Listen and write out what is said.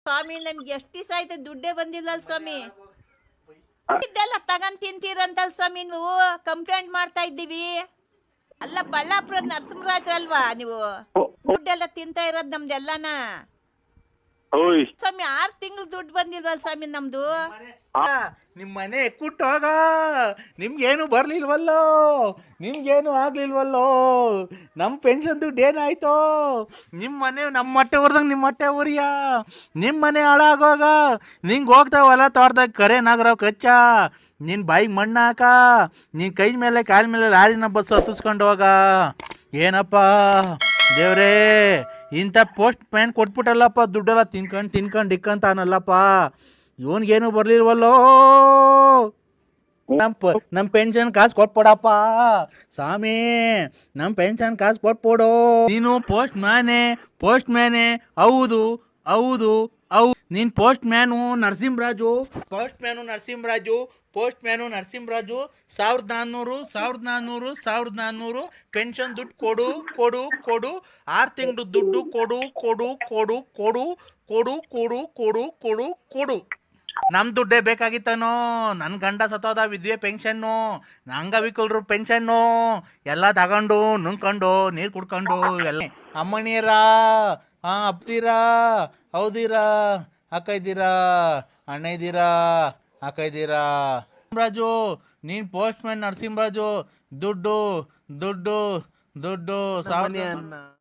ಸ್ವಾಮಿ ನಮ್ಗೆ ಎಷ್ಟು ದಿವಸ ಆಯ್ತು ದುಡ್ಡೇ ಬಂದಿಲ್ಲಲ್ಲ ಸ್ವಾಮಿ. ಇದೆಲ್ಲ ತಗೊಂಡ್ ತಿಂತೀರಂತಲ್ ಸ್ವಾಮಿ, ನೀವು ಕಂಪ್ಲೇಂಟ್ ಮಾಡ್ತಾ ಇದ್ದೀವಿ. ಅಲ್ಲ ಬಳ್ಳಾಪುರ ನರಸಿಂಹರಾಜ್ ಅಲ್ವಾ ನೀವು? ದುಡ್ಡೆಲ್ಲ ತಿಂತಾ ಇರೋದ್ ನಮ್ದೆಲ್ಲನ ಸ್ವಾಮಿ. 6 ತಿಂಗಳು ದುಡ್ಡು ಬಂದಿಲ್ವಲ್ಲ ಸ್ವಾಮಿ ನಮ್ದು. ನಿಮ್ ಮನೆ ಎಕ್ಕುಟ್ಟೋಗ, ನಿಮ್ಗೇನು ಬರ್ಲಿಲ್ವಲ್ಲೋ, ನಿಮ್ಗೇನು ಆಗ್ಲಿಲ್ವಲ್ಲೋ, ನಮ್ ಪೆನ್ಷನ್ ದುಡ್ಡು ಏನಾಯ್ತೋ? ನಿಮ್ ಮನೆ ನಮ್ಮ ಹೊಟ್ಟೆ ಹೊರ್ದಂಗ್ ನಿಮ್ ಹೊಟ್ಟೆ ಉರಿಯ, ನಿಮ್ ಮನೆ ಹಾಳಾಗೋಗ. ನಿಂಗೆ ಹೋಗ್ತಾವಲ್ಲ ತೋಟದಾಗ ಕರೆ ನಾಗರಾವ್ ಕಚ್ಚ, ನಿನ್ ಬಾಯಿಗೆ ಮಣ್ಣು ಹಾಕ, ನಿನ್ ಕೈ ಮೇಲೆ ಕಾಲ ಮೇಲೆ ಲಾರಿನ ಬಸ್ ಹತ್ತಿಸ್ಕೊಂಡು ಹೋಗ. ಏನಪ್ಪ ದೇವ್ರೇ, ಇಂಥ ಪೋಸ್ಟ್ ಮ್ಯಾನ್ ಕೊಟ್ಬಿಟ್ಟಲ್ಲಪ್ಪ, ದುಡ್ಡೆಲ್ಲ ತಿನ್ಕೊಂಡು ಇಕ್ಕಂತಾನಲ್ಲಪ್ಪ. ಇವನ್ಗೇನು ಬರ್ಲಿಲ್ವಲ್ಲೋ. ನಮ್ಮ ಪೆನ್ಷನ್ ಕಾಸು ಕೊಟ್ಬಿಡಪ್ಪ ಸ್ವಾಮಿ, ನಮ್ಮ ಪೆನ್ಷನ್ ಕಾಸು ಕೊಟ್ಬಿಡು. ನೀನು ಪೋಸ್ಟ್ ಮ್ಯಾನೆ. ಹೌದು ಹೌದು ಹೌದು, ನೀನು ಪೋಸ್ಟ್ ಮ್ಯಾನು ನರಸಿಂಹರಾಜು. 1400 ಪೆನ್ಷನ್ ದುಡ್ಡು ಕೊಡು. 6 ತಿಂಗಳು ದುಡ್ಡು ಕೊಡು. ನಮ್ಮ ದುಡ್ಡೇ ಬೇಕಾಗಿತ್ತನೋ. ನನ್ನ ಗಂಡ ಸತ್ತೋದ, ವಿದ್ವೆ ಪೆನ್ಷನ್ನು, ಅಂಗವಿಕಲರು ಪೆನ್ಷನ್ನು ಎಲ್ಲ ತಗೊಂಡು ನುಂಗ್ಕೊಂಡು ನೀರು ಕುಡ್ಕೊಂಡು ಎಲ್ಲ. ಅಮ್ಮಣಿಯರ, ಅಪ್ತೀರಾ, ಹೌದಿರಾ, ಅಕ್ಕ ಇದ್ದೀರಾ, ಅಣ್ಣ ಇದ್ದೀರಾ, ಅಕ್ಕ ಇದ್ದೀರಾ. ರಾಜು, ನೀನು ಪೋಸ್ಟ್ ಮ್ಯಾನ್ ನರಸಿಂಹರಾಜು. ದುಡ್ಡು 1000